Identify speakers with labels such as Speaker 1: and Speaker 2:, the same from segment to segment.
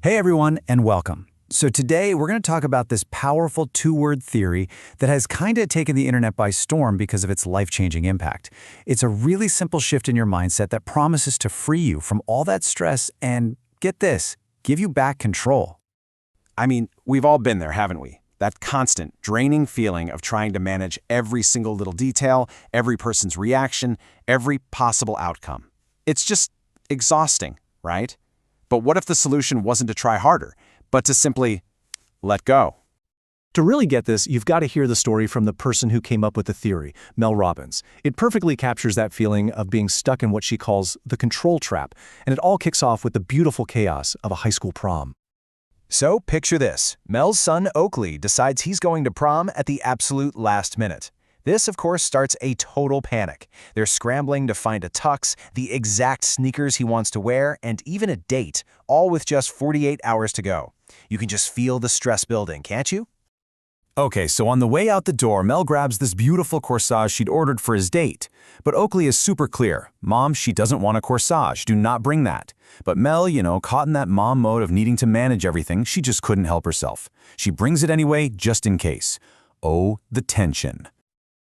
Speaker 1: Hey everyone, and welcome. So today we're going to talk about this powerful two-word theory that has kind of taken the internet by storm because of its life-changing impact. It's a really simple shift in your mindset that promises to free you from all that stress and, get this, give you back control.
Speaker 2: I mean, we've all been there, haven't we? That constant, draining feeling of trying to manage every single little detail, every person's reaction, every possible outcome. It's just exhausting, right? But what if the solution wasn't to try harder, but to simply let go?
Speaker 3: To really get this, you've got to hear the story from the person who came up with the theory, Mel Robbins. It perfectly captures that feeling of being stuck in what she calls the control trap, and it all kicks off with the beautiful chaos of a high school prom.
Speaker 4: So picture this. Mel's son, Oakley, decides he's going to prom at the absolute last minute. This, of course, starts a total panic. They're scrambling to find a tux, the exact sneakers he wants to wear, and even a date, all with just 48 hours to go. You can just feel the stress building, can't you?
Speaker 1: Okay, so on the way out the door, Mel grabs this beautiful corsage she'd ordered for his date. But Oakley is super clear. Mom, she doesn't want a corsage. Do not bring that. But Mel, caught in that mom mode of needing to manage everything, she just couldn't help herself. She brings it anyway, just in case. Oh, the tension.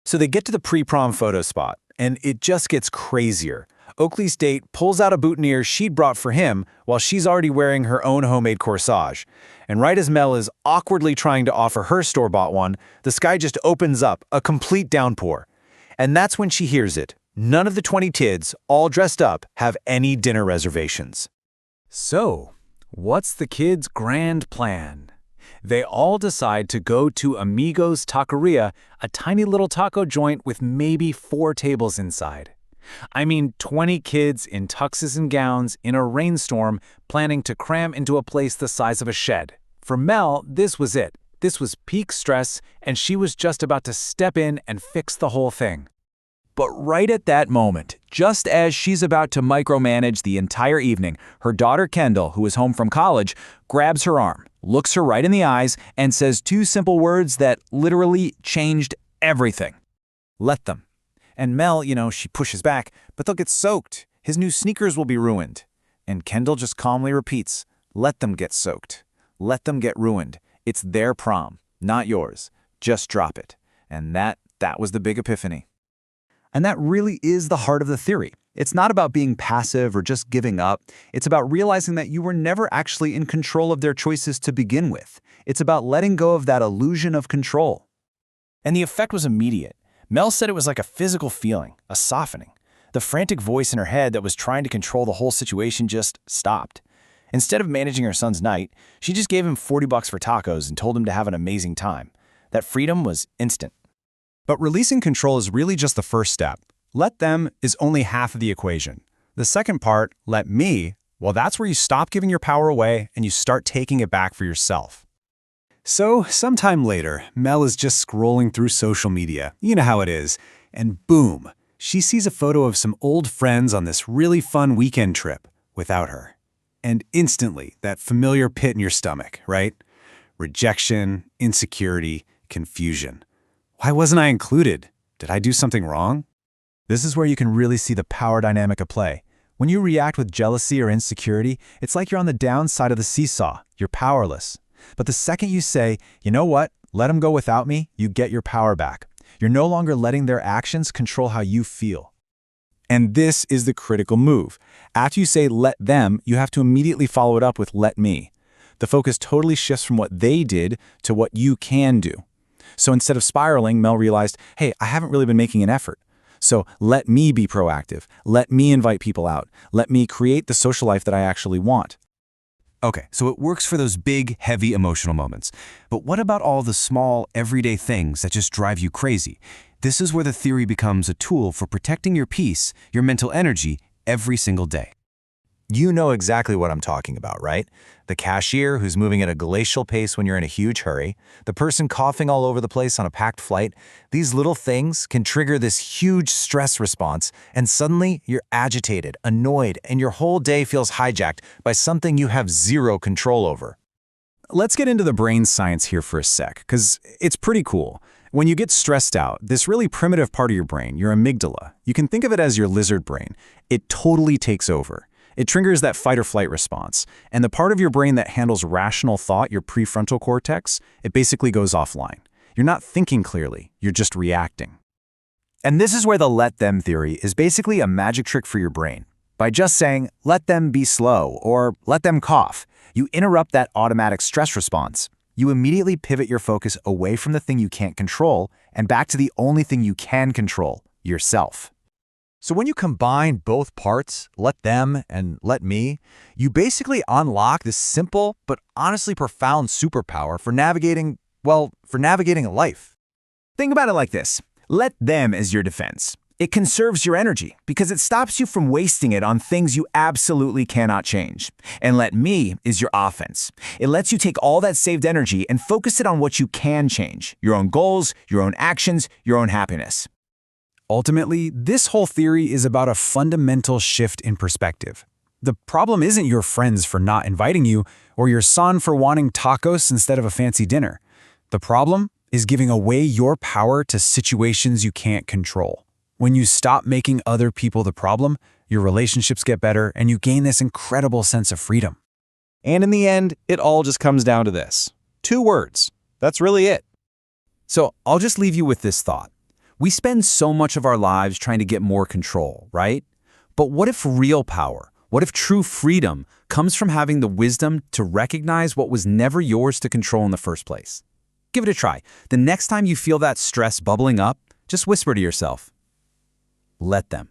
Speaker 4: So they get to the pre-prom photo spot, and it just gets crazier. Oakley's date pulls out a boutonniere she'd brought for him while she's already wearing her own homemade corsage. And right as Mel is awkwardly trying to offer her store-bought one, the sky just opens up, a complete downpour. And that's when she hears it. None of the 20 kids, all dressed up, have any dinner reservations.
Speaker 1: So, what's the kids' grand plan? They all decide to go to Amigos Taqueria, a tiny little taco joint with maybe 4 tables inside. I mean, 20 kids in tuxes and gowns in a rainstorm planning to cram into a place the size of a shed. For Mel, this was it. This was peak stress, and she was just about to step in and fix the whole thing. But right at that moment, just as she's about to micromanage the entire evening, her daughter Kendall, who is home from college, grabs her arm, looks her right in the eyes, and says 2 simple words that literally changed everything. Let them. And Mel, she pushes back, but they'll get soaked. His new sneakers will be ruined. And Kendall just calmly repeats, let them get soaked. Let them get ruined. It's their prom, not yours. Just drop it. And that was the big epiphany. And that really is the heart of the theory. It's not about being passive or just giving up. It's about realizing that you were never actually in control of their choices to begin with. It's about letting go of that illusion of control.
Speaker 2: And the effect was immediate. Mel said it was like a physical feeling, a softening. The frantic voice in her head that was trying to control the whole situation just stopped. Instead of managing her son's night, she just gave him $40 for tacos and told him to have an amazing time. That freedom was instant.
Speaker 5: But releasing control is really just the first step. Let them is only half of the equation. The second part, let me, well, that's where you stop giving your power away and you start taking it back for yourself. So, sometime later, Mel is just scrolling through social media, you know how it is, and boom, she sees a photo of some old friends on this really fun weekend trip without her. And instantly, that familiar pit in your stomach, right? Rejection, insecurity, confusion. Why wasn't I included? Did I do something wrong? This is where you can really see the power dynamic at play. When you react with jealousy or insecurity, it's like you're on the downside of the seesaw. You're powerless. But the second you say, you know what, let them go without me, you get your power back. You're no longer letting their actions control how you feel. And this is the critical move. After you say let them, you have to immediately follow it up with let me. The focus totally shifts from what they did to what you can do. So instead of spiraling, Mel realized, hey, I haven't really been making an effort. So let me be proactive. Let me invite people out. Let me create the social life that I actually want. Okay, so it works for those big, heavy emotional moments. But what about all the small, everyday things that just drive you crazy? This is where the theory becomes a tool for protecting your peace, your mental energy, every single day. You know exactly what I'm talking about, right? The cashier who's moving at a glacial pace when you're in a huge hurry, the person coughing all over the place on a packed flight. These little things can trigger this huge stress response, and suddenly you're agitated, annoyed, and your whole day feels hijacked by something you have zero control over. Let's get into the brain science here for a sec, because it's pretty cool. When you get stressed out, this really primitive part of your brain, your amygdala, you can think of it as your lizard brain. It totally takes over.
Speaker 4: It triggers that fight or flight response, and the part of your brain that handles rational thought, your prefrontal cortex, it basically goes offline. You're not thinking clearly, you're just reacting.
Speaker 5: And this is where the let them theory is basically a magic trick for your brain. By just saying, let them be slow, or let them cough, you interrupt that automatic stress response. You immediately pivot your focus away from the thing you can't control and back to the only thing you can control, yourself.
Speaker 3: So when you combine both parts, let them and let me, you basically unlock this simple but honestly profound superpower for navigating a life.
Speaker 5: Think about it like this. Let them is your defense. It conserves your energy because it stops you from wasting it on things you absolutely cannot change. And let me is your offense. It lets you take all that saved energy and focus it on what you can change, your own goals, your own actions, your own happiness.
Speaker 4: Ultimately, this whole theory is about a fundamental shift in perspective. The problem isn't your friends for not inviting you or your son for wanting tacos instead of a fancy dinner. The problem is giving away your power to situations you can't control. When you stop making other people the problem, your relationships get better and you gain this incredible sense of freedom.
Speaker 3: And in the end, it all just comes down to this. 2 words. That's really it.
Speaker 4: So I'll just leave you with this thought. We spend so much of our lives trying to get more control, right? But what if real power, what if true freedom comes from having the wisdom to recognize what was never yours to control in the first place? Give it a try. The next time you feel that stress bubbling up, just whisper to yourself, let them.